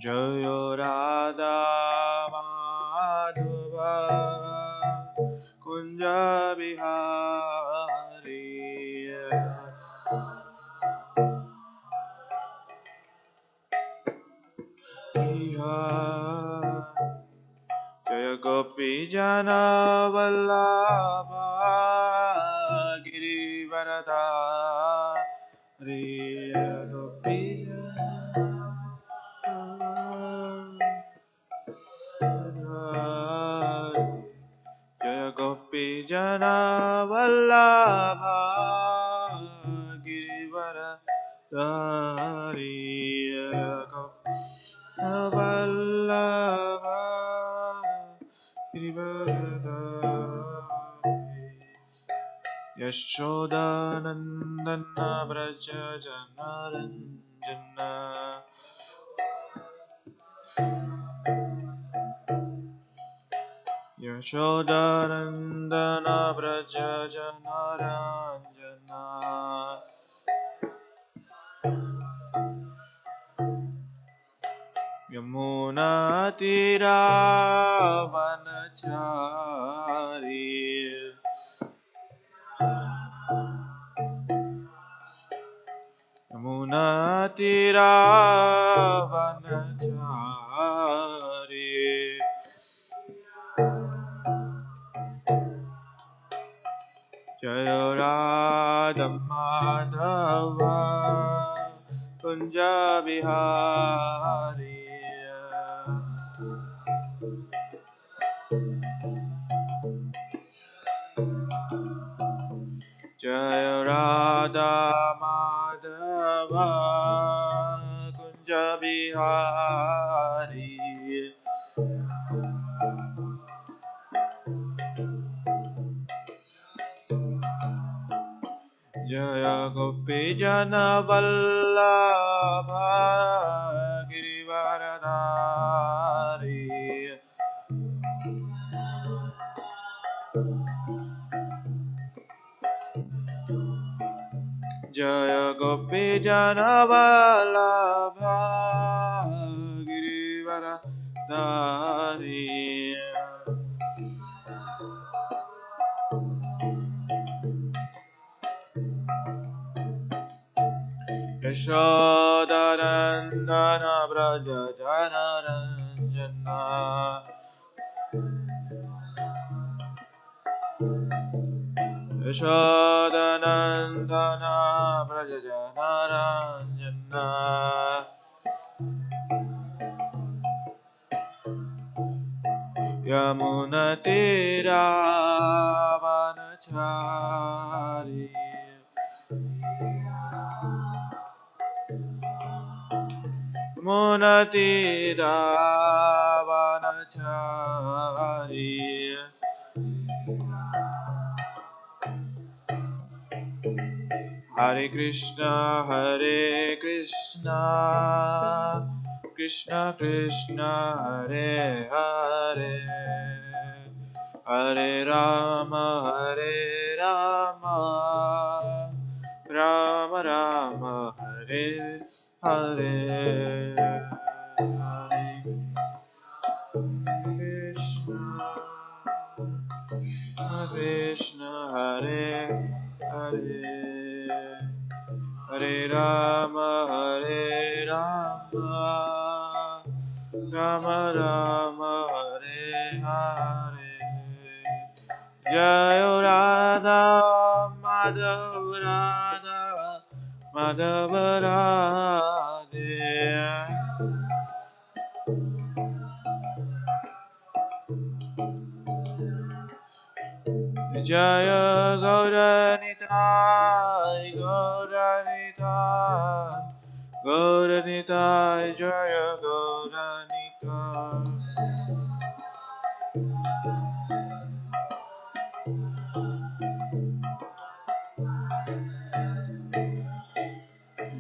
Jayo Radha Madhava Kunja Bihari Jaya Gopi Jana Vallabha Girivaradari Gopi Jaya Gopi Jana Vallabha Girivaradari Gopi Vallabha Girivaradari Yashodanandana Braja Janaranjana Yashodanandana Braja Janaranjana Yamuna Tira Vanachari Yamuna Tira Vanachari Jaya Radha Madhava Kunja Bihari Jaya Radha Madhava Kunja Bihari Jaya Gopi Jana Vallabha Girivaradari Jaya Gopi Jana Vallabha Girivaradari Yashodanandana Braja Janaranjana Yashodanandana Braja Janaranjana Yamuna Tira Vanachari Yamuna Tira Vanachari Hare Krishna Krishna Krishna Hare Hare Hare Rama Rama Rama Hare Hare Hare Krishna Krishna Hare Hare Hare Rama Rama Rama Hare Hare Jaya Radha Madhava Madhava Radhe Jaya Gauranitai Gauranitai Jaya Gauranitai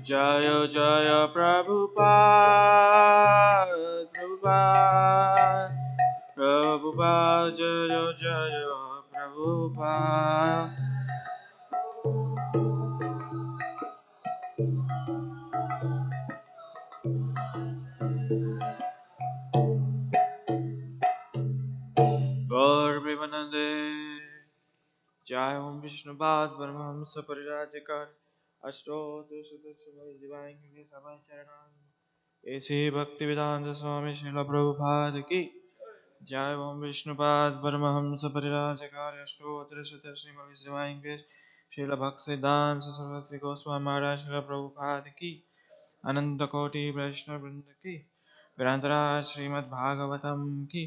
Jaya Jaya Prabhupada Jaya Jaya Prabhupada जय ओम विष्णुपाद परमहंस परिराजकार अष्टोत्तर शतश्री दिवान के सभा चरण ऐसे भक्ति वेदांत स्वामी श्रील प्रभुपाद की जय ओम विष्णुपाद परमहंस परिराजकार अष्टोत्तर शतश्री दिवान के श्रील भक्त सिद्धांत सरस्वती गोस्वामी महाराज श्रील प्रभुपाद की अनंत कोटि वैष्णव वृंद की ग्रंथराज श्रीमद् भागवतम की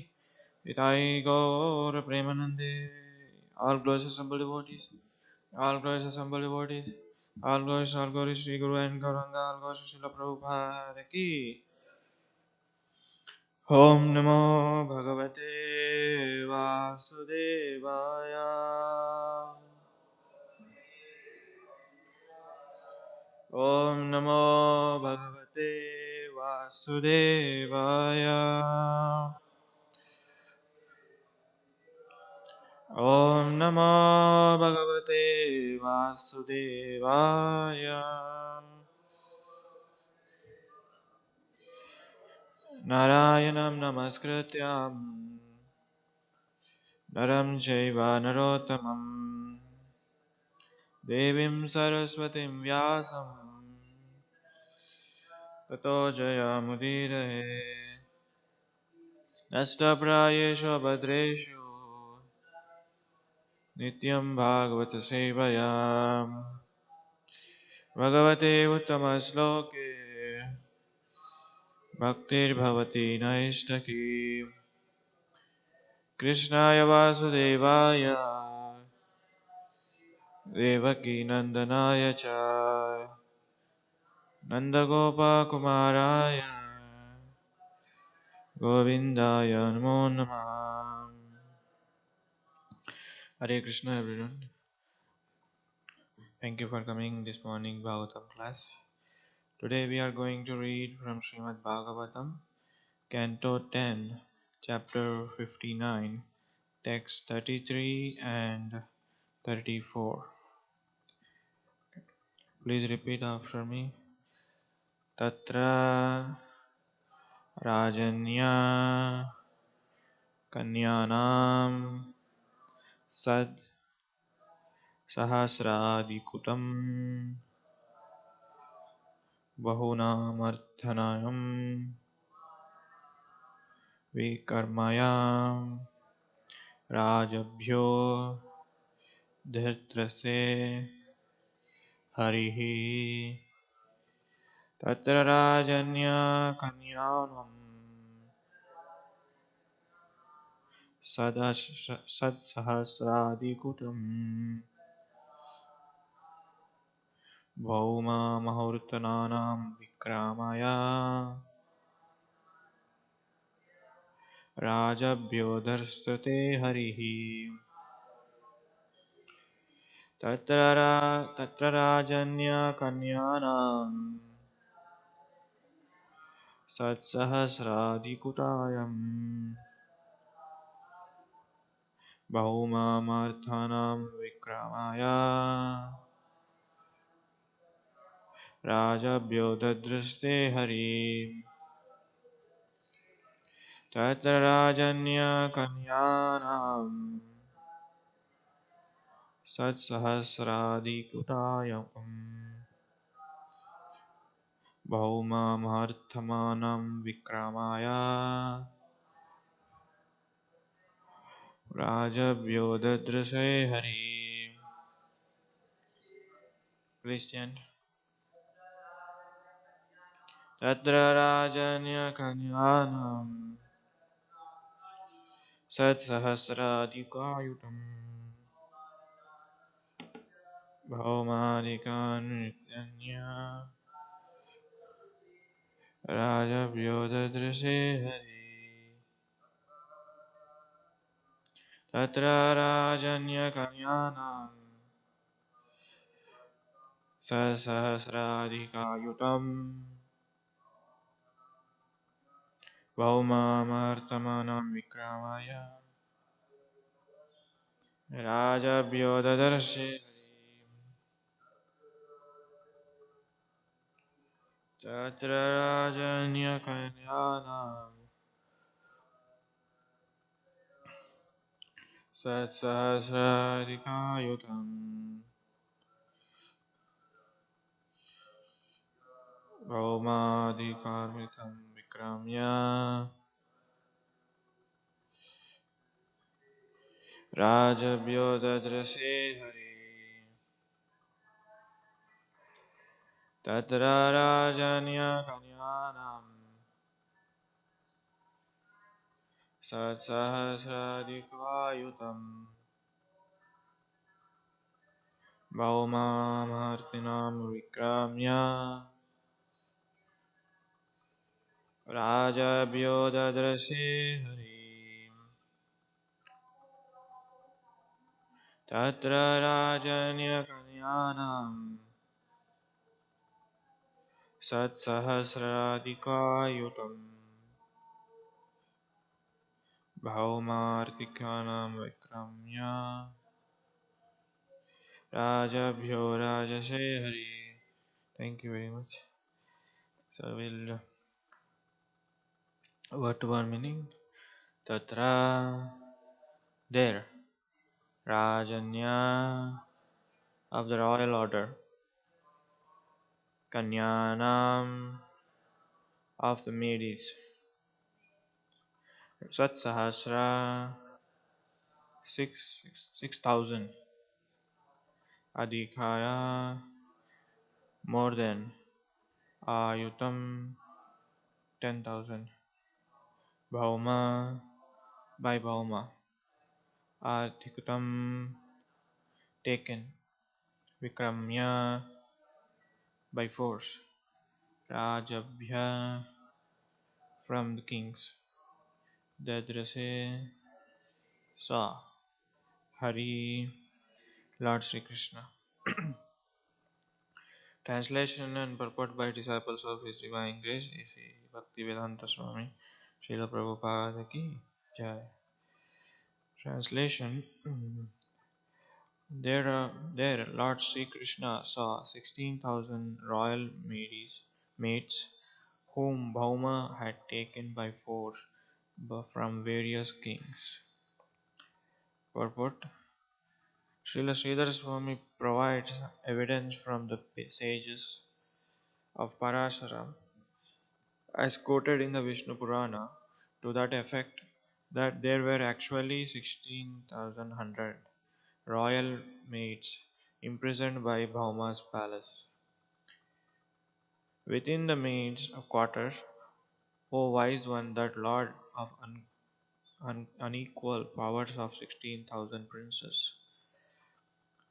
इताई गौर प्रेमानंदे. All glories assembled devotees, all glories assembled devotees, all glories Shri Guru and Gauranga, all glories Srila Prabhupada ki. Om Namo Bhagavate Vasudevaya. Om Namo Bhagavate Vasudevaya. Om Namo Bhagavate Vasudevaya. Narayanam Namaskrityam Naram Chaiva Narottamam Devim Saraswatim Vyasam Tato Jayamudirahe Nashtaprayeshu Bhadreshu Nityam Bhagavata Sevaya Bhagavate Uttamasloke Bhaktir Bhavati Naishtaki Krishnaya Vasudevaya Devaki Nandanaya Cha Nandagopa Kumaraya Govindaya Namo Namah. Hare Krishna everyone. Thank you for coming this morning Bhagavatam class. Today we are going to read from Srimad Bhagavatam, Canto 10, Chapter 59, Text 33 and 34. Please repeat after me. Tatra Rajanya Kanyanam Sad Sahasradikutam Bahunamarthanayam Vikarmayam Rajabhyo Dhritrase Harihi Tatra Rajanya Kanyanam Sad Sahasradikutam Bhauma Mahurtananam Vikramaya Rajabhyodharstate Harihi Tatra Rajanya Kanyanam Satsahasradikutayam Bhauma Vikramaya Rajabhyodhadraste Hari Tatra Rajanya Kanyanam Satsahasradikutayam Bhauma Vikramaya Rajabhyodhadrase Hari. Please chant. Tatra Rajanya Kanyanam Sat Sahasradikayutam Bhaumadikan Nityanya Rajabhyodhadrase Hari. Tatra Rajanya Kanyanam Sat Sahasradikayutam Bhaumamartamanam Vikramaya Rajabhyodhadrase Tatra Rajanya Kanyanam सत्सहस्राधिकायुतं भौमाधिकारमितं विक्रम्य राजभ्यो ददृशे Hari तत्र राजन्यकन्यानां सत्सहस्राधिकायुतं भौमामहर्षिणां विक्रम्य राजभ्यो ददृशे हरि तत्र राजन्यकन्यानां सत्सहस्राधिकायुतं भौमार्तिकानां विक्रम्य राजभ्यो राजसे Hari. Thank you very much. So we'll word to word meaning. Tatra, there, Rajanya of the royal order, Kanyanam of the maids, Sat Sahasra 6,000, Adhikaya more than, Ayutam 10,000, Bhauma by Bhauma, Adhikutam taken, Vikramya by force, Rajabhya from the kings, Dadrase saw, Hari Lord Sri Krishna. Translation and purport by disciples of His Divine Grace A.C. Bhaktivedanta Swami Srila Prabhupada Ki Jai. Translation. There Lord Sri Krishna saw 16,000 royal maids whom Bhauma had taken by force from various kings. Purport. Srila Sridhar Swami provides evidence from the sages of Parasara, as quoted in the Vishnu Purana, to that effect that there were actually 16,100 royal maids imprisoned by Bhauma's palace. Within the maids' quarters, O wise one, that lord of unequal powers of 16,000 princes.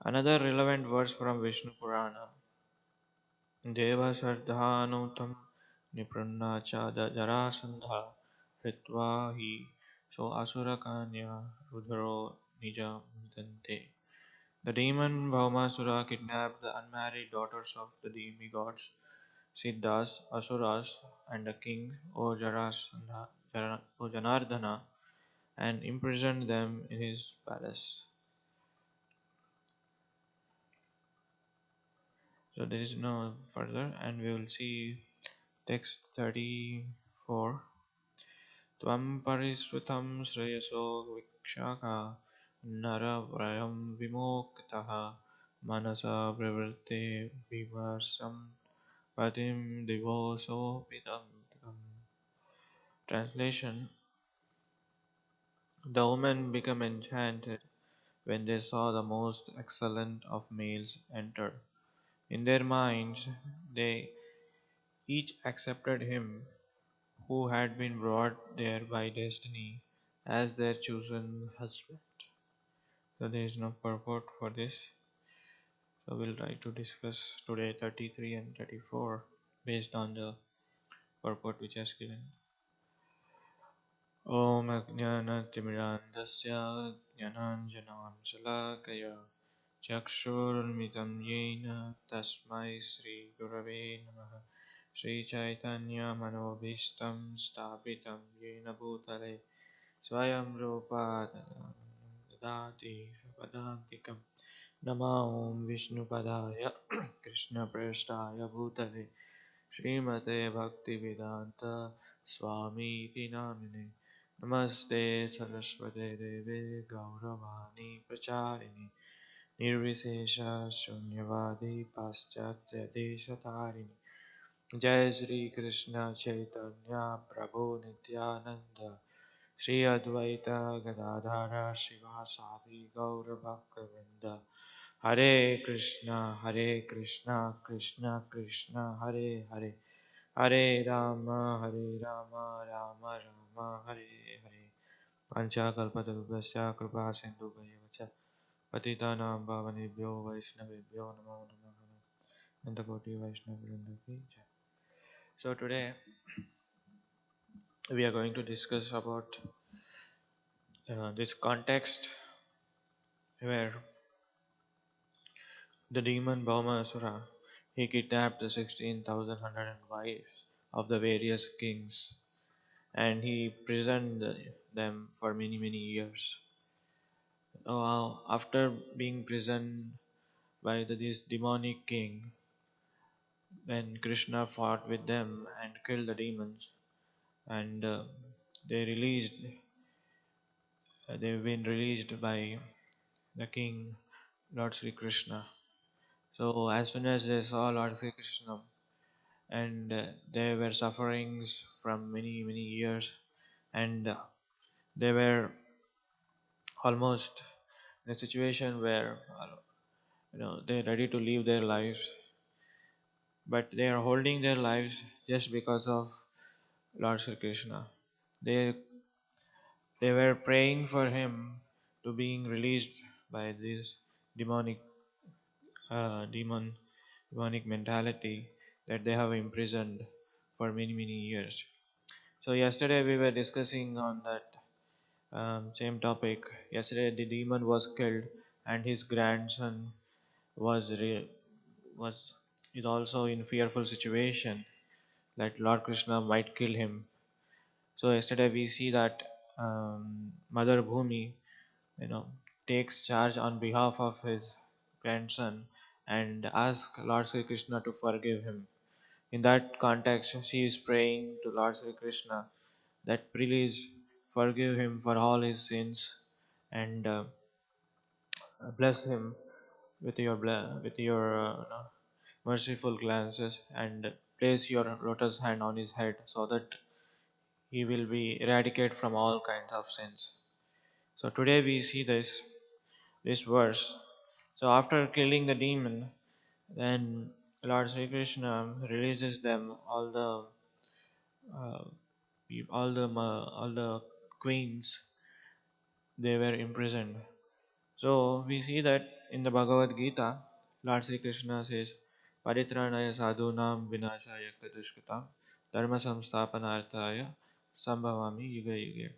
Another relevant verse from Vishnu Purana. Deva Sardhanutam Nipranna cha Jarasandha Ritva hi so Asurakanya Rudro Nija Mudante. The demon Bhaumasura kidnapped the unmarried daughters of the demigods, Siddhas, Asuras, and the king, O Janardhana, and imprisoned them in his palace. So there is no further, and we will see text 34. Tvam parisrutam sreyaso vikshaka naravrayam vimoktaha manasa pravritte vivarsam patim divoso pitam. Translation. The women became enchanted when they saw the most excellent of males enter. In their minds, they each accepted him who had been brought there by destiny as their chosen husband. So there is no purport for this. So we'll try to discuss today 33 and 34 based on the purport which is given. Om Ajnanatimirandasya Jnananjanansalakaya Chakshurunmitam Yena Tasmai Sri Gurave Namaha Sri Chaitanya Manobhishtam Stapitam Yena Bhutale Swayam Rupa Dadati Padantikam Nama Om Vishnu Padaya Krishna Prasthaya Bhutale Srimate Bhaktivedanta Swami Iti Namine Namaste Saraswate Deve Gauravani Pracharini Nirvisesha Shunyavadi Paschatya Desatarini Jai Sri Krishna Chaitanya Prabhu Nityananda Shri Advaita Gadadhara Shivasadi Gaura Bhaktavinda Hare Krishna Krishna Krishna Hare Hare Hare Rama Rama Rama Hare Hare Panchakalpatarubhasya Kripa Sindhubhaya Patitanam Pavanebhyo Vaishnavebhyo Namo Namaha Nandakoti Vaishnavrinda Ki Jai. So today we are going to discuss about this context where the demon Bhaumasura he kidnapped the 16,100 wives of the various kings and he imprisoned them for many years. After being imprisoned by this demonic king, when Krishna fought with them and killed the demons, and they released, they've been released by the king, Lord Sri Krishna. So as soon as they saw Lord Sri Krishna, and they were sufferings from many years, and they were almost in a situation where they're ready to leave their lives, but they are holding their lives just because of Lord Sri Krishna. They they were praying for him to being released by this demonic demonic mentality that they have imprisoned for many years. So yesterday we were discussing on that same topic. Yesterday the demon was killed and his grandson was was is also in fearful situation that Lord Krishna might kill him. So yesterday we see that Mother Bhumi, you know, takes charge on behalf of his grandson and asks Lord Sri Krishna to forgive him. In that context, she is praying to Lord Sri Krishna that please forgive him for all his sins and bless him with your merciful glances and place your lotus hand on his head so that he will be eradicated from all kinds of sins. So today we see this verse. So after killing the demon, then Lord Sri Krishna releases them uh, all the queens they were imprisoned. So we see that in the Bhagavad Gita, Lord Sri Krishna says, Paritranaya sadhunam vinashaya kadushkatam dharma samsthapanarthaya sambhavami yuga yuga.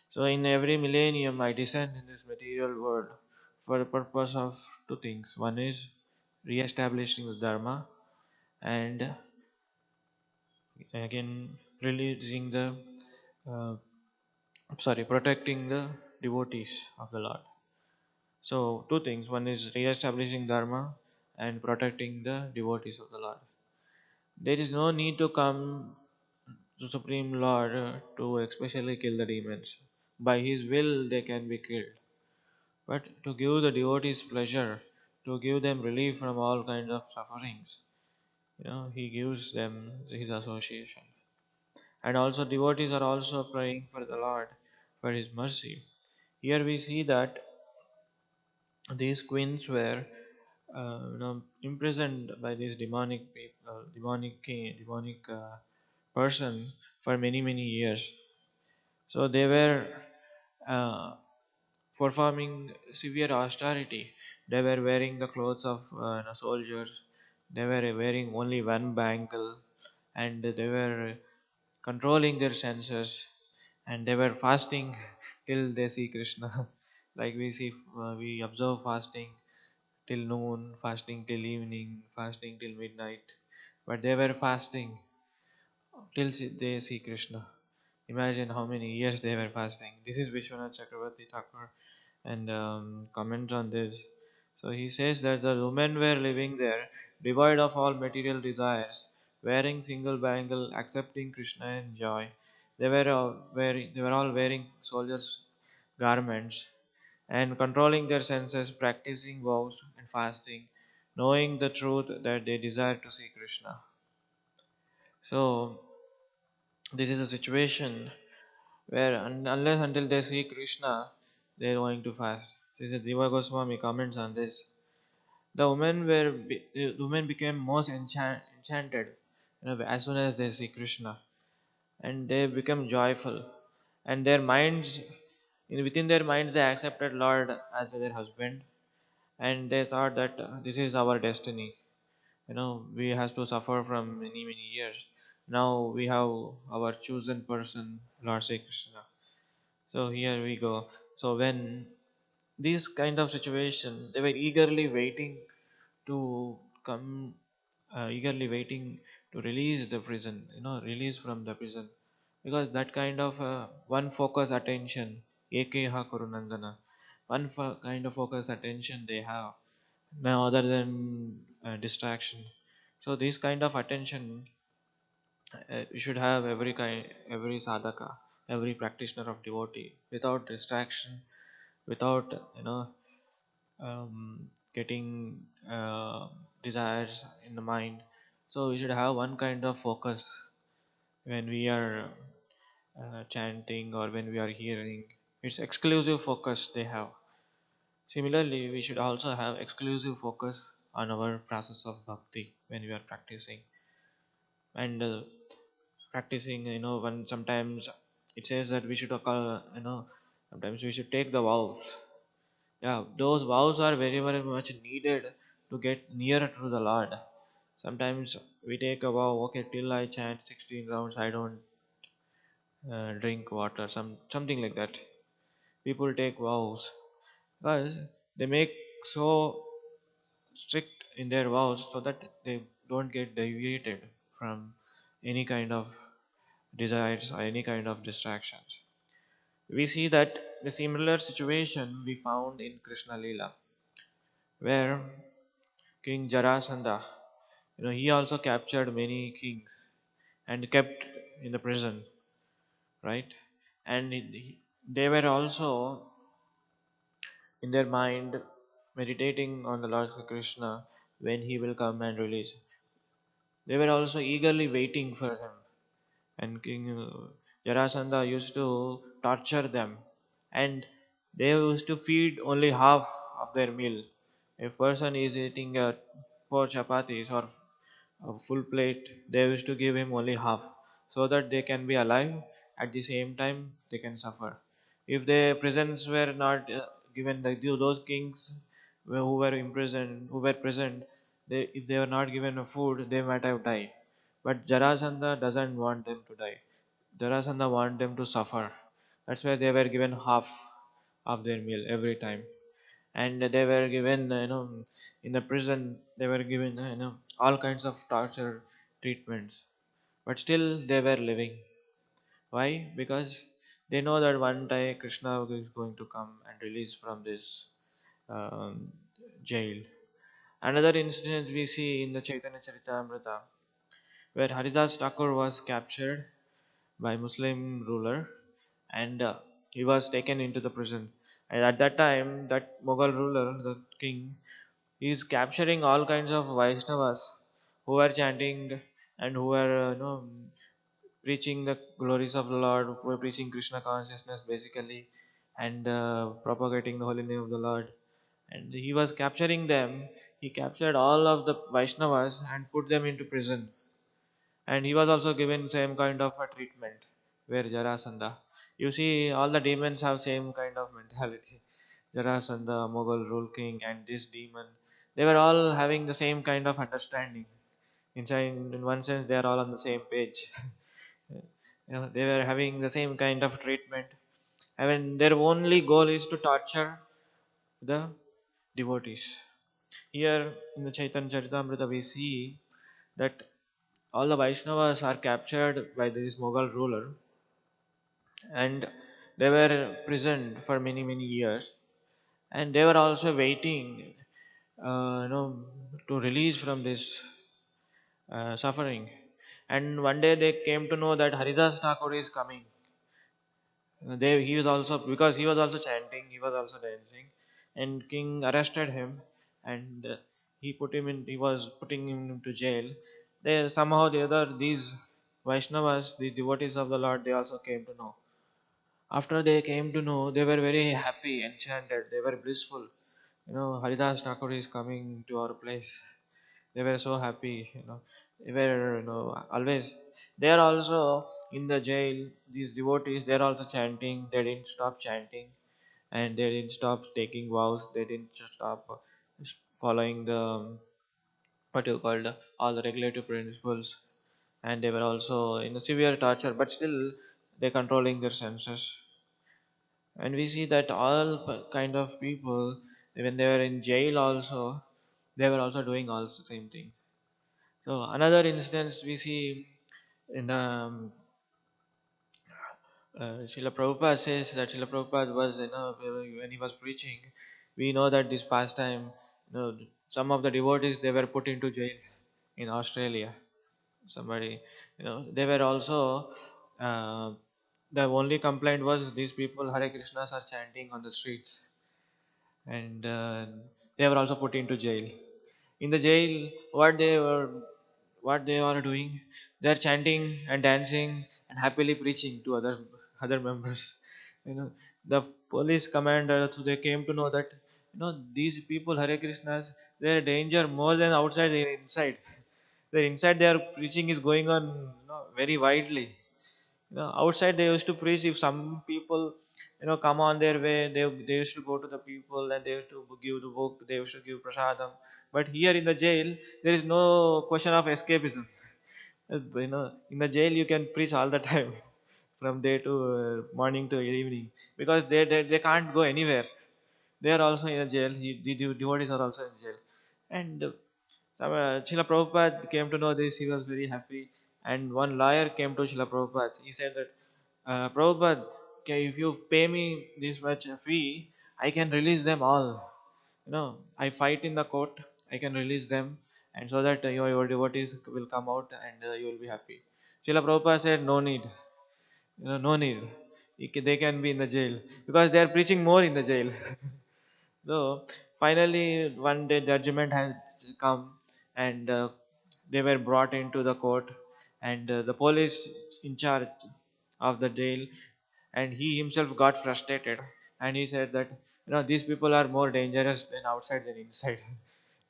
So in every millennium I descend in this material world for the purpose of two things. One is re-establishing the dharma and again releasing the uh, protecting the devotees of the Lord. So two things. One is re-establishing dharma and protecting the devotees of the Lord. There is no need to come to Supreme Lord to especially kill the demons. By His will they can be killed. But to give the devotees pleasure, to give them relief from all kinds of sufferings, He gives them His association. And also devotees are also praying for the Lord for His mercy. Here we see that these queens were imprisoned by this demonic people, demonic king, demonic person for many years. So they were uh, performing severe austerity. They were wearing the clothes of soldiers. They were wearing only one bangle, and they were controlling their senses, and they were fasting till they see Krishna. Like we observe fasting till noon, fasting till evening, fasting till midnight. But they were fasting till they see Krishna. Imagine how many years they were fasting. This is Vishwanath Chakravarti Thakur and comments on this. So he says that the women were living there, devoid of all material desires, wearing single bangle, accepting Krishna in joy. They were all wearing soldiers' garments and controlling their senses, practicing vows and fasting, knowing the truth that they desire to see Krishna. So this is a situation where unless until they see Krishna, they are going to fast. This is Diva Goswami comments on this. The women became most enchanted, as soon as they see Krishna, and they become joyful, and their minds, within their minds, they accepted Lord as their husband, and they thought that this is our destiny. We have to suffer from many years. Now we have our chosen person, Lord Sri Krishna. So here we go. So when this kind of situation, they were to come, eagerly waiting to release the prison, release from the prison, because that kind of one focus attention, Ekeha Kurunandana, kind of focus attention they have, now other than distraction. So this kind of attention you should have every sadhaka, every practitioner of devotee, without distraction, without getting desires in the mind. So we should have one kind of focus when we are chanting or when we are hearing. It's exclusive focus they have. Similarly, we should also have exclusive focus on our process of bhakti when we are practicing. And practicing, when sometimes it says that we should, sometimes we should take the vows. Yeah, those vows are very much needed to get nearer to the Lord. Sometimes we take a vow, okay, till I chant 16 rounds, I don't drink water, something like that. People take vows because they make so strict in their vows so that they don't get deviated from any kind of desires or any kind of distractions. We see that the similar situation we found in Krishna Lila, where King Jarasandha, he also captured many kings and kept in the prison, right? And they were also in their mind meditating on the Lord Krishna when he will come and release. They were also eagerly waiting for him. And King Jarasandha used to torture them, and they used to feed only half of their meal. If person is eating 4 chapatis or a full plate, they used to give him only half, so that they can be alive. At the same time, they can suffer. If the prisons were not given, like those kings who were imprisoned, who were present, if they were not given a food, they might have died. But Jarasandha doesn't want them to die. Jarasandha want them to suffer. That's why they were given half of their meal every time. And they were given, in the prison, they were given, all kinds of torture treatments. But still they were living. Why? Because they know that one day Krishna is going to come and release from this um, jail. Another instance we see in the Chaitanya Charitamrita, where Haridas Thakur was captured by Muslim ruler, and he was taken into the prison. And at that time, that Mughal ruler, the king, is capturing all kinds of Vaishnavas who were chanting and who were, preaching the glories of the Lord, who were preaching Krishna consciousness basically, and propagating the holy name of the Lord. And he was capturing them. He captured all of the Vaishnavas and put them into prison. And he was also given same kind of a treatment where Jarasandha. You see, all the demons have same kind of mentality. Jarasandha, Mughal rule king, and this demon, they were all having the same kind of understanding. Inside, in one sense, they are all on the same page. They were having the same kind of treatment. I mean, their only goal is to torture the devotees. Here in the Chaitanya Charitamrita, we see that all the Vaishnavas are captured by this Mughal ruler, and they were prisoned for many years, and they were also waiting, to release from this suffering. And one day they came to know that Haridas Thakur is coming. He was also, because he was also chanting, he was also dancing, and king arrested him, and he was putting him into jail. They somehow the other these Vaishnavas, the devotees of the Lord, they also came to know. After they came to know, they were very happy, enchanted, they were blissful. Haridas Thakur is coming to our place. They were so happy. They were, always. They are also in the jail. These devotees, they are also chanting. They didn't stop chanting, and they didn't stop taking vows. They didn't stop following the what you called all the regulative principles, and they were also in a severe torture. But still, they controlling their senses. And we see that all kind of people, when they were in jail also, they were also doing all the same thing. So another instance we see in Srila Prabhupada says that Srila Prabhupada was, when he was preaching, we know that this past time, some of the devotees, they were put into jail in Australia. Somebody, they were also, uh, the only complaint was these people Hare Krishnas are chanting on the streets, and they were also put into jail. In the jail, what they are doing, they are chanting and dancing and happily preaching to other members. The police commander, so they came to know that these people Hare Krishnas, they are danger more than outside, they are inside. Their inside their preaching is going on, very widely. Outside they used to preach. If some people, come on their way, they used to go to the people and they used to give the book, they used to give prasadam. But here in the jail, there is no question of escapism. In the jail you can preach all the time, from day to morning to evening, because they can't go anywhere. They are also in a jail. The devotees are also in jail. And Srila Prabhupada came to know this. He was very happy. And one lawyer came to Srila Prabhupada. He said that, Prabhupada, okay, if you pay me this much fee, I can release them all. I fight in the court. I can release them, and so that your devotees will come out and you will be happy. Srila Prabhupada said, no need. No need. They can be in the jail because they are preaching more in the jail. So finally, one day judgment has come, and they were brought into the court, and the police in charge of the jail, and he himself got frustrated, and he said that these people are more dangerous than outside than inside.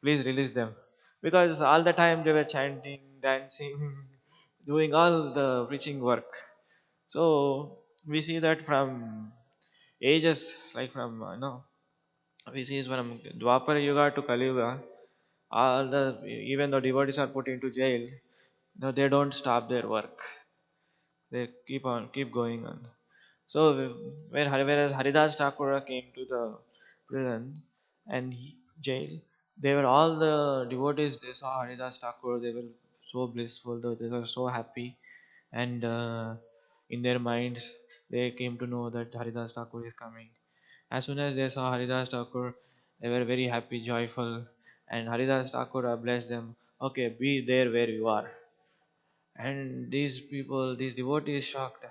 Please release them, because all the time they were chanting, dancing, doing all the preaching work. So we see that from ages, like from we see from Dwapara Yuga to Kali Yuga, all the even the devotees are put into jail. They don't stop their work. They keep going on. So whereas Haridas Thakur came to the prison and jail, they were all the devotees. They saw Haridas Thakur. They were so blissful. They were so happy, and in their minds they came to know that Haridas Thakur is coming. As soon as they saw Haridas Thakur, they were very happy, joyful, and Haridas Thakur blessed them. Okay, be there where you are. And these people, these devotees, shocked.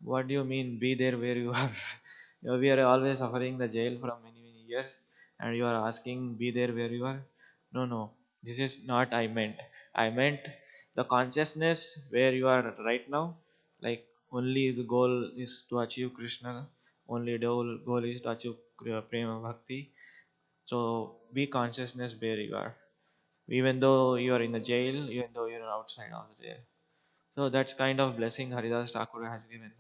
What do you mean, be there where you are? We are always suffering the jail from many years, and you are asking, be there where you are? No, no, this is not I meant. I meant the consciousness where you are right now. Like, only the goal is to achieve Krishna, only the goal is to achieve Prema Bhakti. So, be consciousness where you are. Even though you are in the jail, even though you are outside of the jail. So that's kind of blessing Haridas Thakur has given.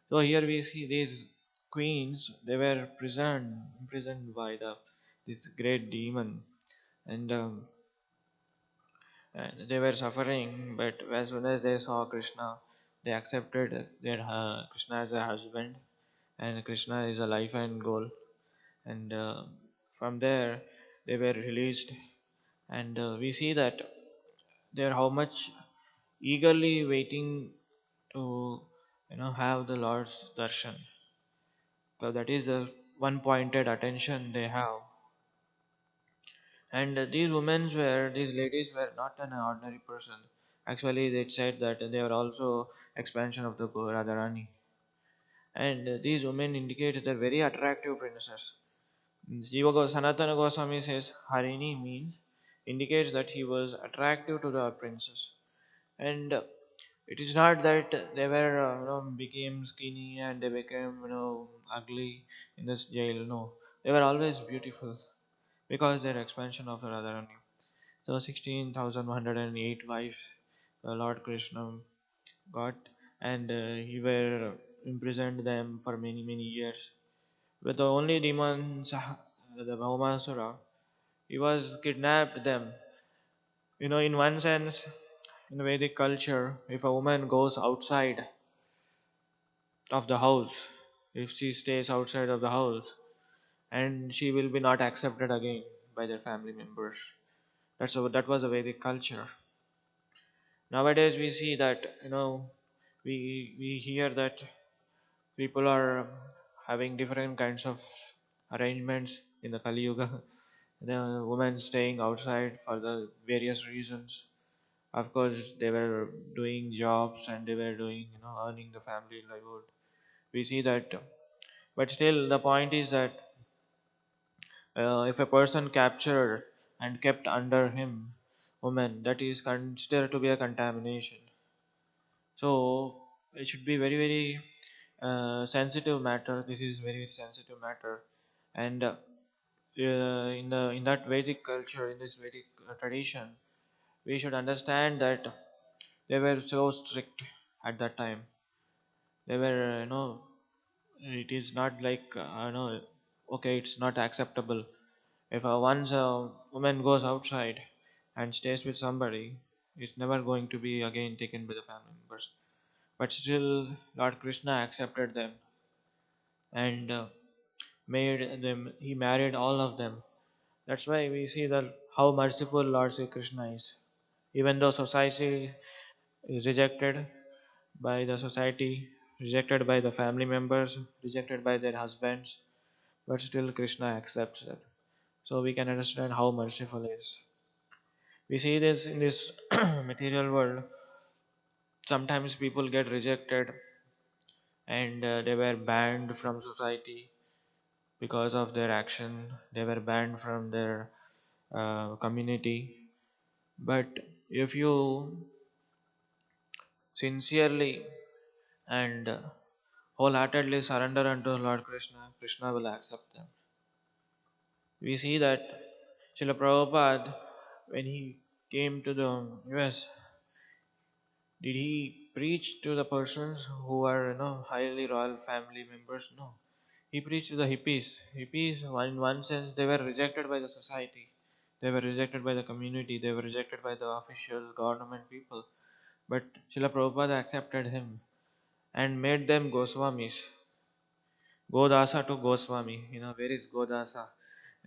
So here we see these queens, they were imprisoned by this great demon, and, and they were suffering. But as soon as they saw Krishna, they accepted their Krishna as a husband, and Krishna is a life and goal. And from there, they were released, and we see that they're how much eagerly waiting to have the Lord's darshan. So that is the one pointed attention they have. And these ladies were not an ordinary person. Actually, it said that they were also expansion of the Radharani. And these women indicate they're very attractive princesses. Sanatana Goswami says Harini means indicates that he was attractive to the princess. And it is not that they were became skinny and they became ugly in this jail. No, they were always beautiful because their expansion of the Radharani. So 16,108 wives Lord Krishna got, and he were imprisoned them for many years. But the only demons, the Bhaumasura, he was kidnapped them. In one sense, in Vedic culture, if a woman goes outside of the house, if she stays outside of the house, and she will be not accepted again by their family members. That was a Vedic culture. Nowadays, we see that we hear that people are having different kinds of arrangements in the Kali Yuga. The women staying outside for the various reasons. Of course, they were doing jobs and they were doing, earning the family livelihood. We see that, but still, the point is that if a person captured and kept under him, woman, that is considered to be a contamination. So it should be very sensitive matter. This is very sensitive matter, and in that Vedic culture, in this Vedic tradition, we should understand that they were so strict at that time. They were, it is not like, okay, it's not acceptable. If once a woman goes outside and stays with somebody, it's never going to be again taken by the family members. But still, Lord Krishna accepted them and made them. He married all of them. That's why we see that how merciful Lord Sri Krishna is. Even though society is rejected by the society, rejected by the family members, rejected by their husbands, but still Krishna accepts it. So we can understand how merciful he is. We see this in this material world. Sometimes people get rejected and they were banned from society because of their action. They were banned from their community. But if you sincerely and wholeheartedly surrender unto Lord Krishna, Krishna will accept them. We see that Srila Prabhupada, when he came to the US, did he preach to the persons who are highly royal family members? No. He preached to the hippies. Hippies, in one sense, they were rejected by the society. They were rejected by the community. They were rejected by the officials, government people. But Srila Prabhupada accepted him and made them Goswamis. Godasa to Goswami. Where is Godasa?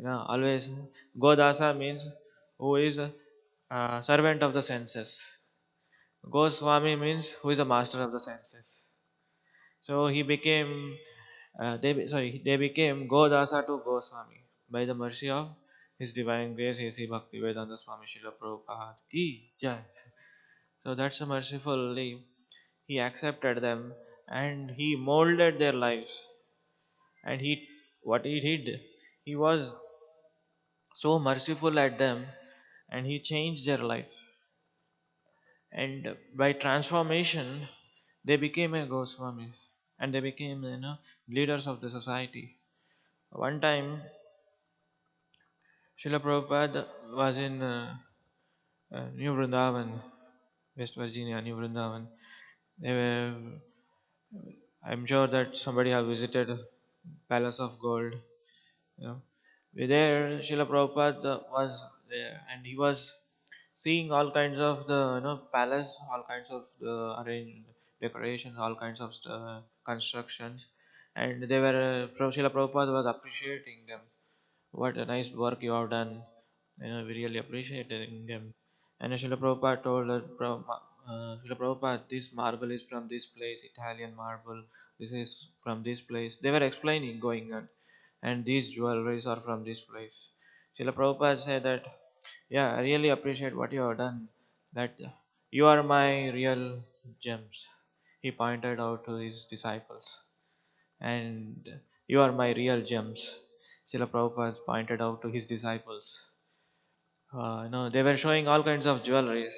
Always Godasa means who is a servant of the senses. Goswami means who is a master of the senses. So he became, they became Godasa to Goswami by the mercy of His Divine Grace, A.C. Bhaktivedanta Swami Srila Prabhupada ki jai. So that's mercifully he accepted them and he molded their lives. And what he did, he was so merciful at them and he changed their life. And by transformation, they became a Goswamis and they became leaders of the society. One time, Srila Prabhupada was in New Vrindavan, West Virginia, New Vrindavan. They were, I'm sure that somebody have visited Palace of Gold. You know, there Srila Prabhupada was there, and he was seeing all kinds of the palace, all kinds of the arranged decorations, all kinds of constructions, and they were Srila Prabhupada was appreciating them. What a nice work you have done. We really appreciating them. And Srila Prabhupada told that Srila Prabhupada, this marble is from this place, Italian marble. This is from this place. They were explaining, going on, and these jewelries are from this place. Srila Prabhupada said that, yeah, I really appreciate what you have done. That You are my real gems. He pointed out to his disciples. And you are my real gems. Srila Prabhupada pointed out to his disciples. They were showing all kinds of jewelries,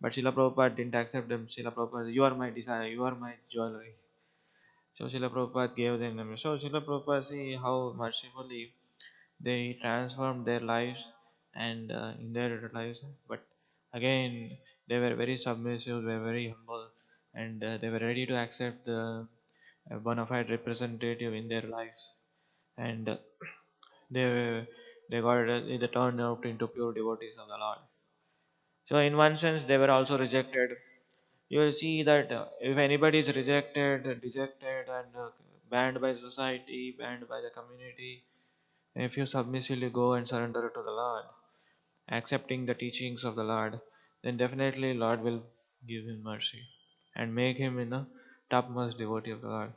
but Srila Prabhupada didn't accept them. Srila Prabhupada, you are my desire, you are my jewelry. So Srila Prabhupada gave them. So Srila Prabhupada, see how mercifully they transformed their lives and in their lives. But again, they were very submissive, they were very humble, and they were ready to accept the bona fide representative in their lives. And they they got they turned out into pure devotees of the Lord. So in one sense, they were also rejected. You will see that if anybody is rejected, dejected, and banned by society, banned by the community, if you submissively go and surrender to the Lord, accepting the teachings of the Lord, then definitely Lord will give him mercy and make him topmost devotee of the Lord.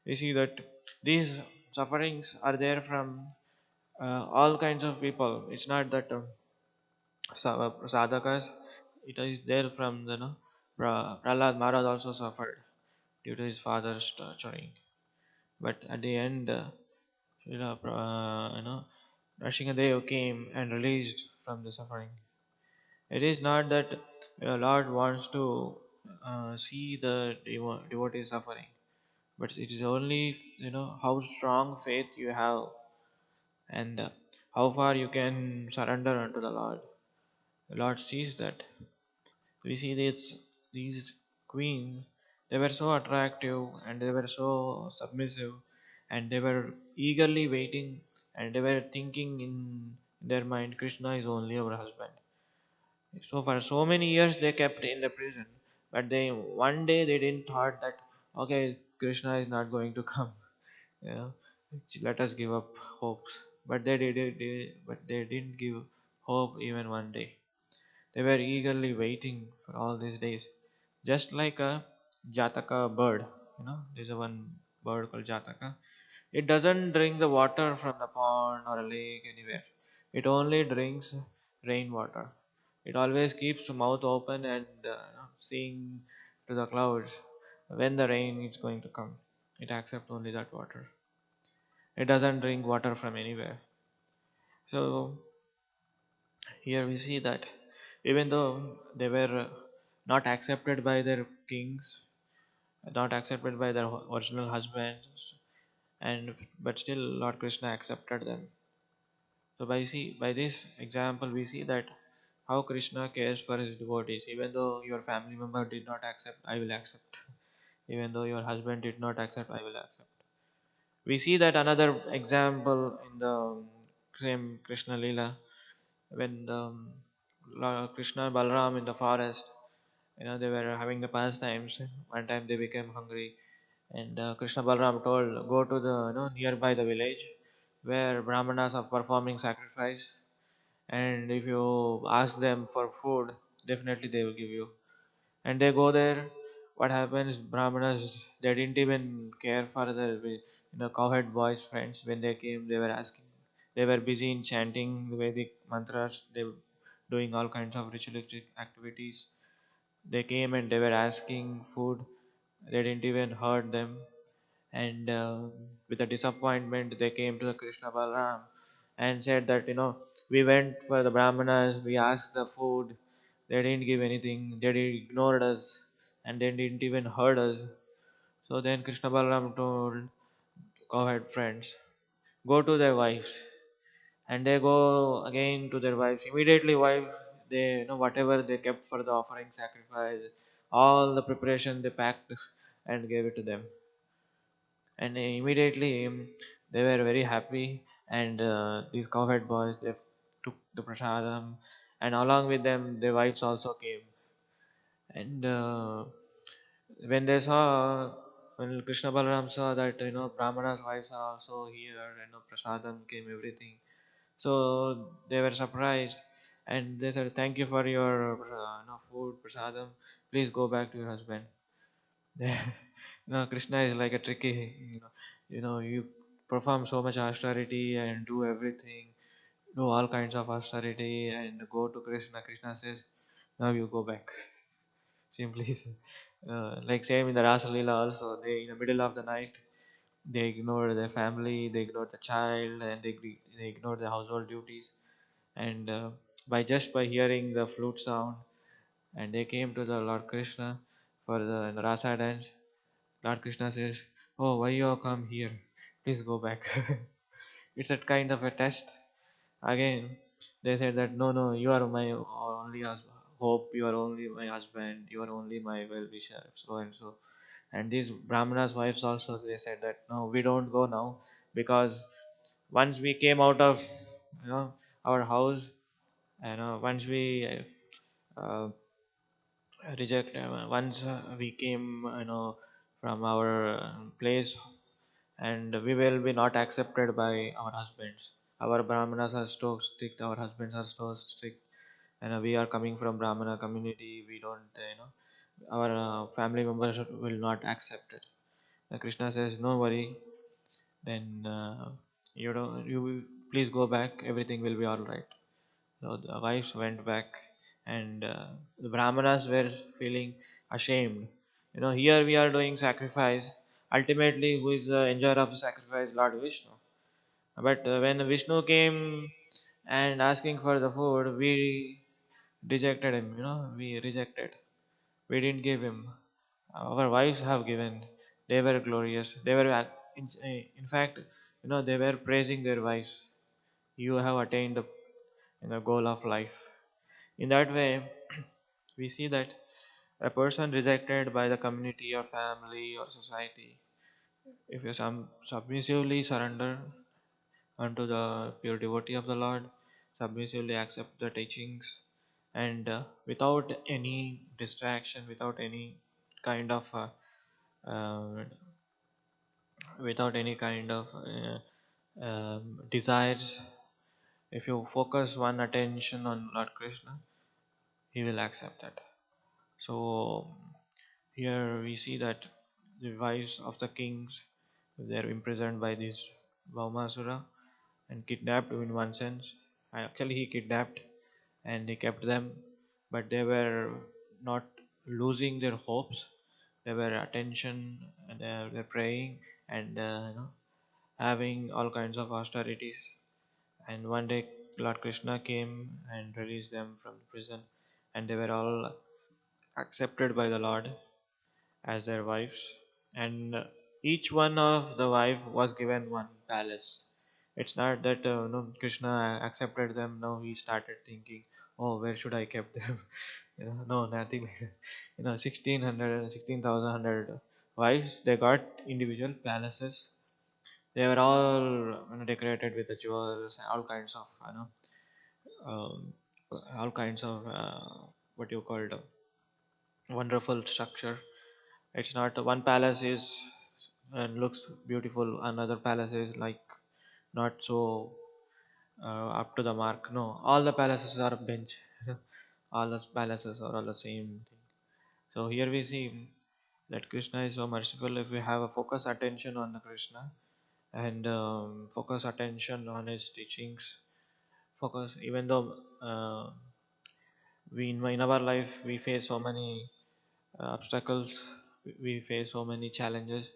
We see that these sufferings are there from all kinds of people. It's not that sadhakas, it is there from the Prahlad Maharaj also suffered due to his father's torturing. But at the end, Srila Nrsimhadev came and released from the suffering. It is not that Lord wants to see the devotee suffering, but it is only how strong faith you have and how far you can surrender unto the Lord. The Lord sees that. We see these queens, they were so attractive and they were so submissive and they were eagerly waiting and they were thinking in their mind, Krishna is only our husband. So for so many years they kept in the prison, but they one day they didn't thought that okay, Krishna is not going to come. You know, let us give up hopes. But but they didn't give hope even one day. They were eagerly waiting for all these days, just like a Jataka bird. There's a one bird called Jataka. It doesn't drink the water from the pond or a lake anywhere. It only drinks rainwater. It always keeps mouth open and seeing to the clouds when the rain is going to come. It accepts only that water. It doesn't drink water from anywhere. So here we see that even though they were not accepted by their kings, not accepted by their original husbands, and but still Lord Krishna accepted them. So by this example we see that how Krishna cares for his devotees. Even though your family member did not accept, I will accept. Even though your husband did not accept, I will accept. We see that another example in the same Krishna Lila when Lord Krishna and Balram in the forest, they were having the pastimes. One time they became hungry, and Krishna Balram told, "Go to the nearby the village where Brahmanas are performing sacrifice, and if you ask them for food, definitely they will give you." And they go there. What happens? Brahmanas they didn't even care for the cowherd boys' friends. When they came, they were asking. They were busy in chanting the Vedic mantras. They were doing all kinds of ritualistic activities. They came and they were asking food. They didn't even heard them. And with a disappointment, they came to the Krishna Balaram and said that we went for the Brahmanas. We asked the food. They didn't give anything. They ignored us, and they didn't even heard us. So then Krishna Balaram told cowherd friends, go to their wives, and they go again to their wives. Immediately, wives they whatever they kept for the offering sacrifice, all the preparation they packed and gave it to them. And immediately they were very happy. And these cowherd boys they took the prasadam, and along with them the wives also came. And when they saw, when Krishna Balaram saw that Brahmana's wives are also here, and prasadam came, everything. So they were surprised, and they said, "Thank you for your food, prasadam. Please go back to your husband." Krishna is like a tricky. You perform so much austerity and do everything, do all kinds of austerity, and go to Krishna. Krishna says, "Now you go back." Simply, like same in the Rasa Leela also, they in the middle of the night they ignore their family, they ignore the child, and they ignore the household duties, and by hearing the flute sound, and they came to the Lord Krishna for the Rasa dance. Lord Krishna says, "Oh, why you all come here? Please go back." It's a kind of a test. Again, they said that no, no, you are my only hope, you are only my husband, you are only my well wisher, so and so. And these Brahmanas' wives also, they said that no, we don't go now, because once we came out of you know our house, and once we uh, reject once we came from our place, and we will be not accepted by our husbands. Our Brahmanas are so strict, our husbands are so strict, and we are coming from Brahmana community, we don't our family members will not accept it. Krishna says, no worry, then you please go back, everything will be all right. So the wives went back, and the Brahmanas were feeling ashamed. Here we are doing sacrifice. Ultimately, who is the enjoyer of the sacrifice? Lord Vishnu. But when Vishnu came and asking for the food, we rejected him. We rejected. We didn't give him. Our wives have given. They were glorious. They were, in fact, they were praising their wives. You have attained the goal of life. In that way, we see that a person rejected by the community or family or society, if you submissively surrender unto the pure devotee of the Lord, submissively accept the teachings, and without any distraction, without any kind of uh, desires, if you focus one attention on Lord Krishna, He will accept that. So here we see that the wives of the kings, they are imprisoned by this Bhaumasura and kidnapped in one sense. Actually, he kidnapped and he kept them, but they were not losing their hopes. They were attention, and they were praying, and having all kinds of austerities. And one day, Lord Krishna came and released them from prison, and they were all accepted by the Lord as their wives, and each one of the wife was given one palace. It's not that no, Krishna accepted them, now he started thinking, oh, where should I keep them? No, nothing like that. 1600 16,100 wives, they got individual palaces. They were all decorated with the jewels, all kinds of um, all kinds of what you called wonderful structure. It's not one palace is and looks beautiful, another palace is like not so up to the mark. No, all the palaces are bench. All the palaces are all the same thing. So here we see that Krishna is so merciful. If we have a focus attention on the Krishna, and focus attention on his teachings, focus, even though in our life we face so many obstacles, we face so many challenges.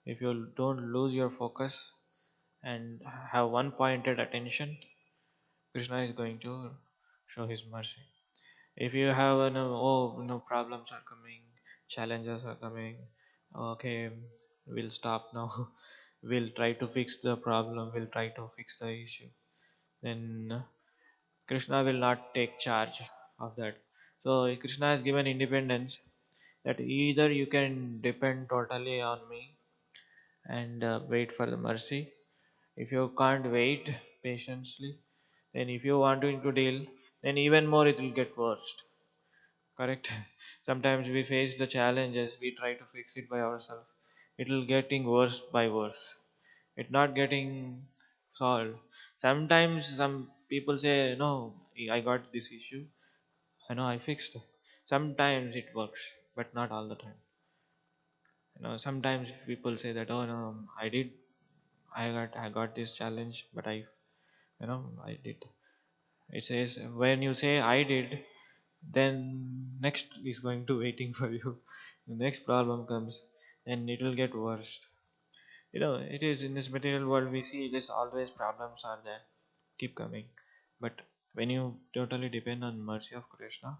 If you don't lose your focus and have one pointed attention, Krishna is going to show his mercy. If you have problems are coming, challenges are coming, okay, we'll stop now. We'll try to fix the problem, we'll try to fix the issue, then Krishna will not take charge of that. So Krishna has given independence, that either you can depend totally on me and wait for the mercy. If you can't wait patiently, then if you want to deal, then even more it will get worse. Correct? Sometimes we face the challenges, we try to fix it by ourselves. It will getting worse by worse. It not getting solved. Sometimes some people say, no, I got this issue. I know I fixed. Sometimes it works, but not all the time. Sometimes people say that, oh no, I got this challenge, but I did. It says when you say I did, then next is going to waiting for you. The next problem comes, and it will get worse. It is in this material world we see this always problems are there, keep coming. But when you totally depend on mercy of Krishna,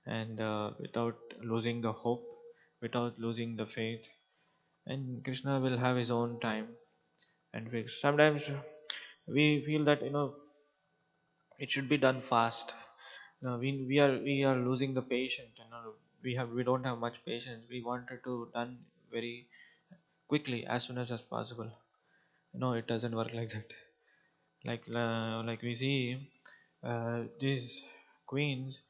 and without losing the hope, without losing the faith, and Krishna will have his own time and fix. Sometimes we feel that it should be done fast. We are losing the patience. We don't have much patience. We wanted to done very quickly as soon as possible. No, it doesn't work like that. Like we see these queens.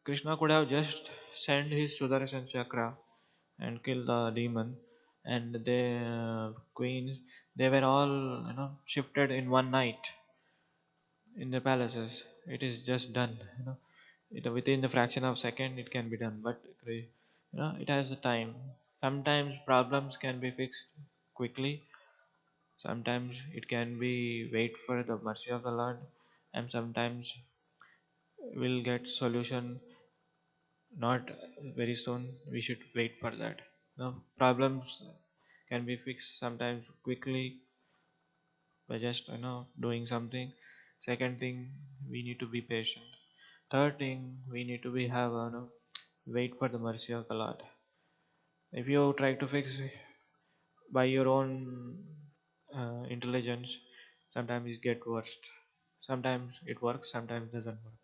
Krishna could have just sent his Sudarshan chakra and kill the demon, and the queens, they were all shifted in one night in the palaces. It is just done. Within the fraction of second it can be done, but it has a time. Sometimes problems can be fixed quickly, sometimes it can be wait for the mercy of the Lord, and sometimes we'll get solution not very soon. We should wait for that. Problems can be fixed sometimes quickly by just doing something. Second thing, we need to be patient. Third thing, we need to be have wait for the mercy of the Lord. If you try to fix by your own intelligence, sometimes it get worse. Sometimes it works, sometimes doesn't work.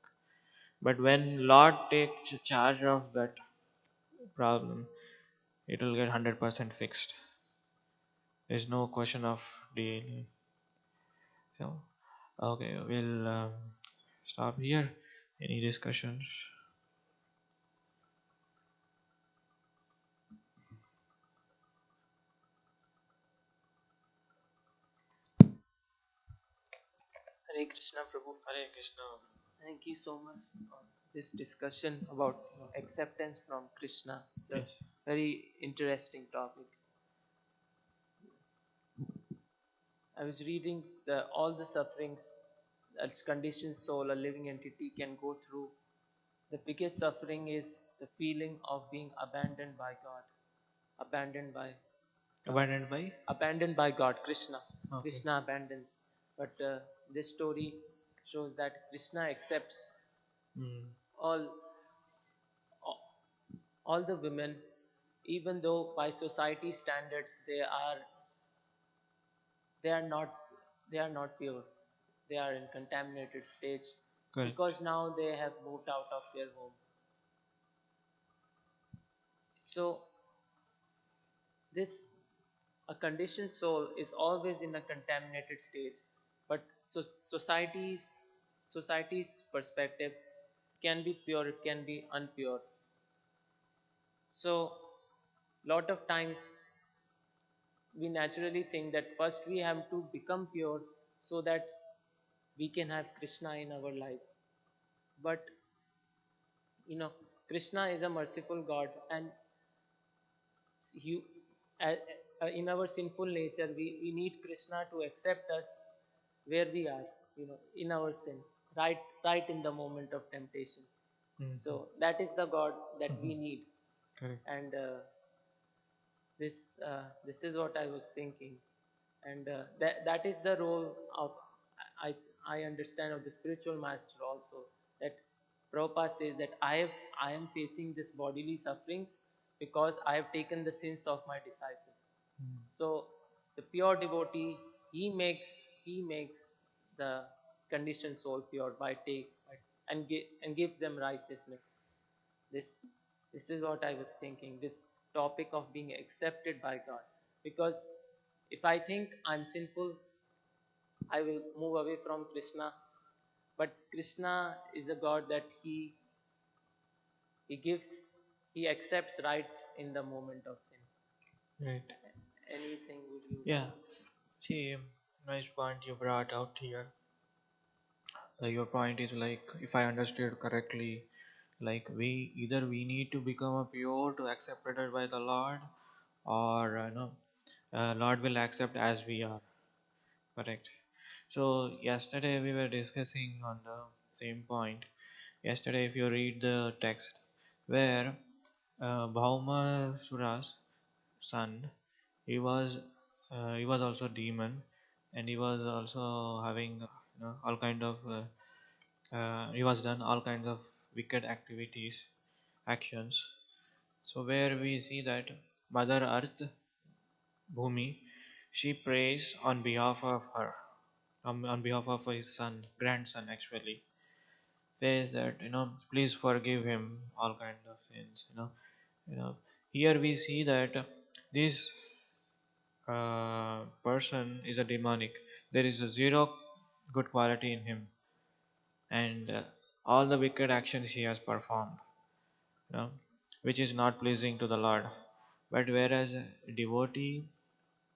But when Lord takes charge of that problem, it will get 100% fixed. There's no question of delay. So, okay, we'll stop here. Any discussions? Hare Krishna Prabhu. Hare Krishna. Thank you so much for this discussion about acceptance from Krishna. It's a Yes. very interesting topic. I was reading all the sufferings that conditioned soul, a living entity, can go through. The biggest suffering is the feeling of being abandoned by God, abandoned by God, Abandoned by? abandoned by God. Krishna, Okay. Krishna abandons. But this story shows that Krishna accepts Mm. all all the women, even though by society standards they are not they are not pure, they are in contaminated stage Correct. because now they have moved out of their home. So this a conditioned soul is always in a contaminated stage, but society's perspective can be pure, it can be unpure. So lot of times we naturally think that first we have to become pure so that we can have Krishna in our life. But you know, Krishna is a merciful God, and you, in our sinful nature, we need Krishna to accept us where we are, in our sin, right in the moment of temptation. Mm-hmm. So that is the God that Mm-hmm. we need, Correct. and this is what I was thinking, and that is the role of I I understand of the spiritual master also, that Prabhupada says that I am facing this bodily sufferings because I have taken the sins of my disciple. Mm. So the pure devotee, he makes the conditioned soul pure by and gives them righteousness. This this is what I was thinking. This topic of being accepted by God, because if I think I'm sinful, I will move away from Krishna. But Krishna is a God that he gives, he accepts right in the moment of sin. Right. Anything would you Yeah. like? See, nice point you brought out here. Your point is like, if I understood correctly, like we need to become a pure to accepted by the Lord, or Lord will accept as we are. Correct. So yesterday we were discussing on the same point. Yesterday, if you read the text where Bhauma Sura's son, he was also demon, and he was also having all kind of he was done all kinds of wicked activities, actions. So where we see that Mother Earth, Bhumi, she prays on behalf of her, on behalf of his son, grandson actually, says that please forgive him all kind of sins. You know. Here we see that this person is a demonic. There is a zero good quality in him, and all the wicked actions he has performed, you know, which is not pleasing to the Lord. But whereas a devotee,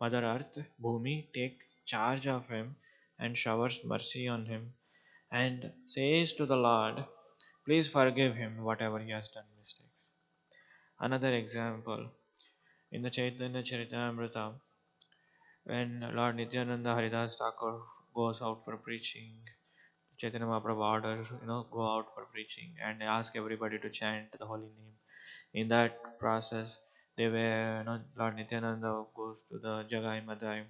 Mother Earth, Bhumi, take charge of him and showers mercy on him and says to the Lord, please forgive him whatever he has done mistakes. Another example in the Chaitanya Charitamrita, when Lord Nityananda Haridas Thakur goes out for preaching, Chaitanya Mahaprabhu orders, go out for preaching and ask everybody to chant the holy name. In that process, they were, Lord Nityananda goes to the Jagai Madai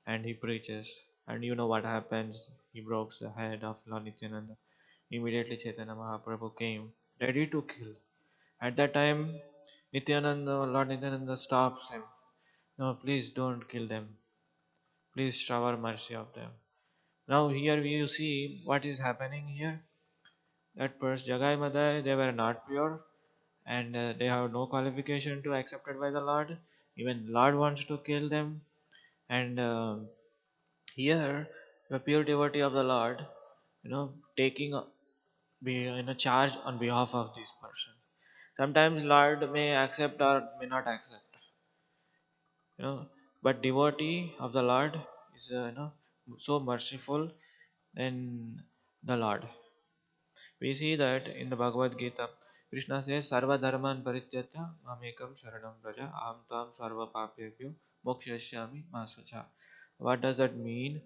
and he preaches. And you know what happens? He broke the head of Lord Nityananda. Immediately Chaitanya Mahaprabhu came, ready to kill. At that time, Lord Nityananda stops him. No, please don't kill them. Please shower mercy of them. Now here you see what is happening here. That first Jagai Madai, they were not pure and they have no qualification to accepted by the Lord. Even Lord wants to kill them. And here, the pure devotee of the Lord, taking be charge on behalf of this person. Sometimes Lord may accept or may not accept, you know, but devotee of the Lord is so merciful in the Lord. We see that in the Bhagavad Gita, Krishna says, Sarva dharman parityatya mamekam sharanam praja aham tam sarva papyabhyo mokshayashyami masucha. What does that mean?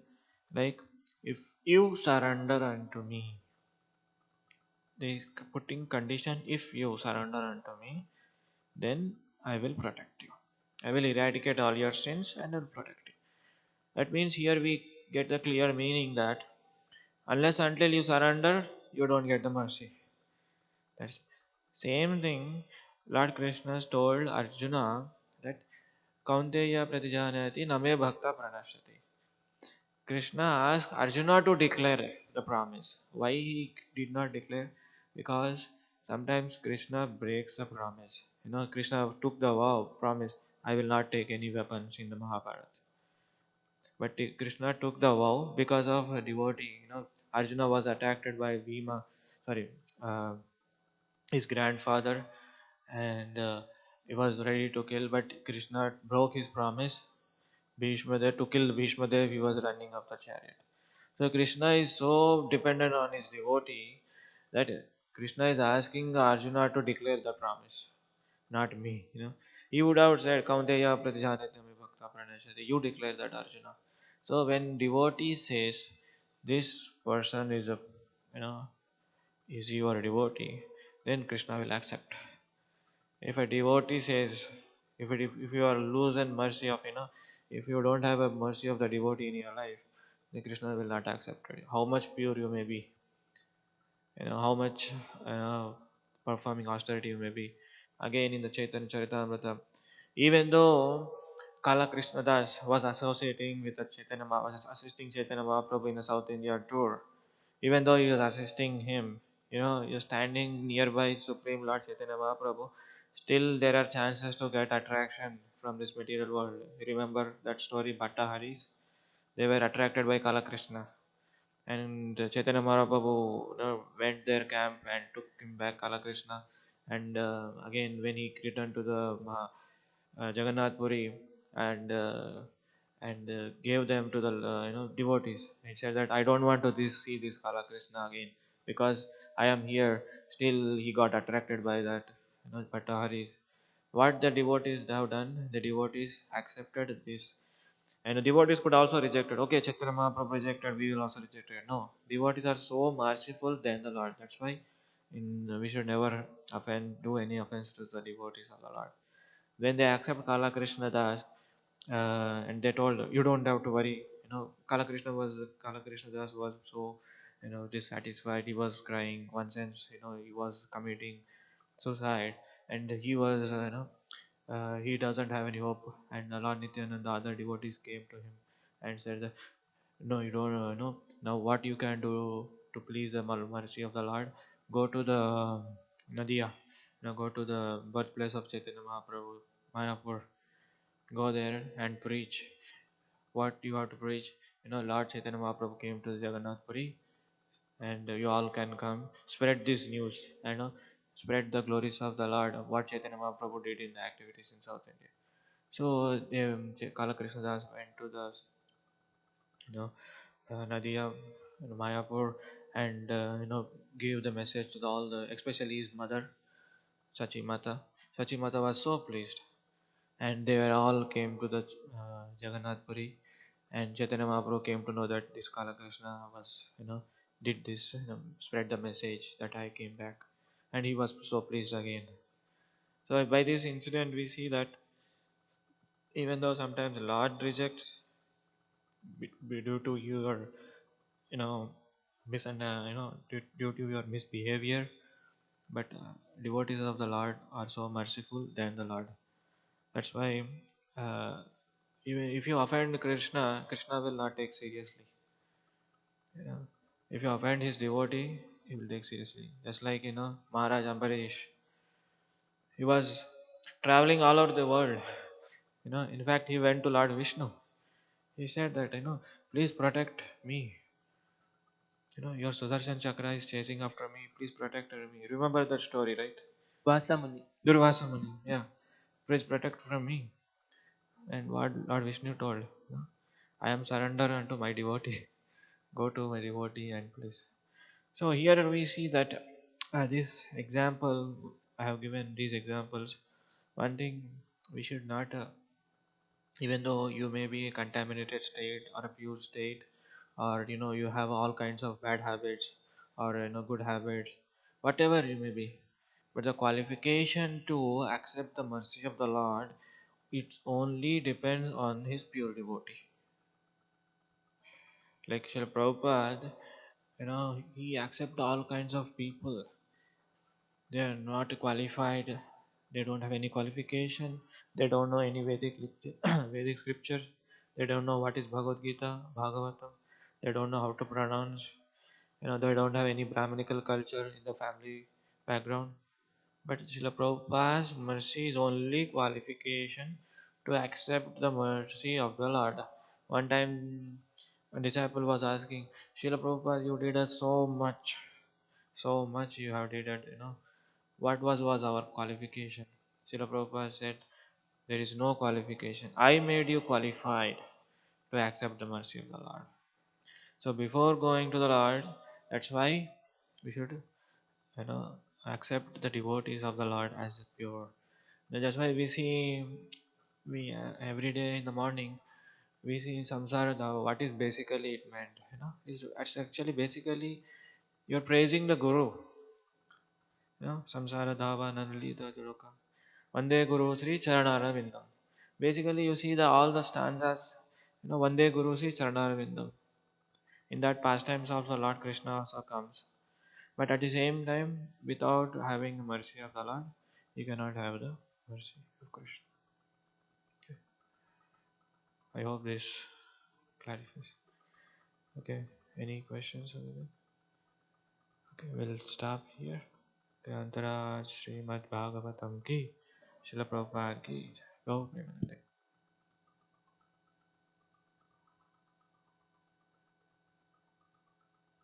Like, if you surrender unto me, they is putting condition, if you surrender unto me, then I will protect you. I will eradicate all your sins and I will protect you. That means here we get the clear meaning that unless until you surrender, you don't get the mercy. That's same thing Lord Krishna told Arjuna that Kaunteya Pratijanati Name Bhakta Pranashati. Krishna asked Arjuna to declare the promise. Why he did not declare? Because sometimes Krishna breaks the promise. Krishna took the vow, promise, I will not take any weapons in the Mahabharata. But Krishna took the vow because of a devotee. Arjuna was attacked by Bhima, sorry, uh, his grandfather, and he was ready to kill, but Krishna broke his promise. Bhishmadev, to kill Bhishmadev, he was running off the chariot. So Krishna is so dependent on his devotee that Krishna is asking Arjuna to declare the promise, not me. He would have said, Kaunteya Pratijanatami Bhakta Pranashati. You declare that, Arjuna. So when devotee says, this person is a, you know, is your devotee, then Krishna will accept. If a devotee says, if you are loose and mercy of, if you don't have a mercy of the devotee in your life, then Krishna will not accept it. How much pure you may be, how much performing austerity you may be. Again in the Chaitanya Charitamrita, even though Kala Krishna Das was associating with the was assisting Chaitanya Mahaprabhu in the South India tour, even though he was assisting him, you're standing nearby Supreme Lord Chaitanya Mahaprabhu, still there are chances to get attraction from this material world. You remember that story, Bhatta Haris? They were attracted by Kala Krishna. And Chaitanya Mahaprabhu went their camp and took him back, Kala Krishna. And again, when he returned to the Jagannath Puri and gave them to the devotees, he said that I don't want to see this Kala Krishna again because I am here. Still, he got attracted by that, Bhattaharis. What the devotees have done, the devotees accepted this, and the devotees could also reject it. Okay, Chaitanya Mahaprabhu rejected, we will also reject it. No, devotees are so merciful than the Lord. That's why we should never do any offense to the devotees of the Lord. When they accept Kala Krishna Das, and they told, you don't have to worry. Kala Krishna Das was so dissatisfied. He was crying. One sense, he was committing suicide, and he was he doesn't have any hope. And Lord Nityananda and the other devotees came to him and said that, no, you don't know. Now what you can do to please the mercy of the Lord? Go to the Nadia. Go to the birthplace of Chaitanya Mahaprabhu, Mayapur. Go there and preach. What you have to preach? Lord Chaitanya Mahaprabhu came to Jagannath Puri, and you all can come. Spread this news. Spread the glories of the Lord. What Chaitanya Mahaprabhu did in the activities in South India. So Kala Krishna Das went to the you know Nadia, Mayapur, and gave the message to all the, especially his mother, Sachi Mata. Sachi Mata was so pleased, and they were all came to the Jagannath Puri, and Chaitanya Mahaprabhu came to know that this Kala Krishna was did this, spread the message that I came back, and he was so pleased again. So by this incident, we see that even though sometimes Lord rejects due to your you know due to your misbehavior, but devotees of the Lord are so merciful than the Lord. That's why uh, even if you offend Krishna, Krishna will not take seriously. If you offend his devotee, he will take seriously. Just like Maharaj Ambarish, he was traveling all over the world. In fact, he went to Lord Vishnu. He said that please protect me. Your Sudarshan Chakra is chasing after me. Please protect me. Remember that story, right? Vasamuni. Durvasa Muni. Yeah. Please protect from me. And what Lord Vishnu told, I am surrender unto my devotee. Go to my devotee and please. So here we see that this example, I have given these examples. One thing we should not, even though you may be a contaminated state or a pure state, or you have all kinds of bad habits or good habits, whatever you may be, but the qualification to accept the mercy of the Lord, it only depends on his pure devotee. Like Srila Prabhupada, he accepts all kinds of people. They are not qualified. They don't have any qualification. They don't know any Vedic scriptures. They don't know what is Bhagavad Gita, Bhagavatam. They don't know how to pronounce. They don't have any Brahminical culture in the family background. But Srila Prabhupada's mercy is only qualification to accept the mercy of the Lord. One time, a disciple was asking, Srila Prabhupada, you did us so much you have did it, what was our qualification? Srila Prabhupada said, there is no qualification. I made you qualified to accept the mercy of the Lord. So before going to the Lord, that's why we should, you know, accept the devotees of the Lord as pure. That's why we see, we every day in the morning, we see samsara dava. What is basically it meant? It's actually basically you're praising the Guru. Samsara dava nanalita duroka. Vande Guru Sri Charanara. Basically, you see all the stanzas, Vande Guru Sri Charanara. In that pastimes also Lord Krishna also comes. But at the same time, without having the mercy of the Lord, you cannot have the mercy of Krishna. Okay. I hope this clarifies. Okay. Any questions over there? Okay, we'll stop here. Antara Srimad Bhagavatam ki, Srila Prabhupada ki. Go,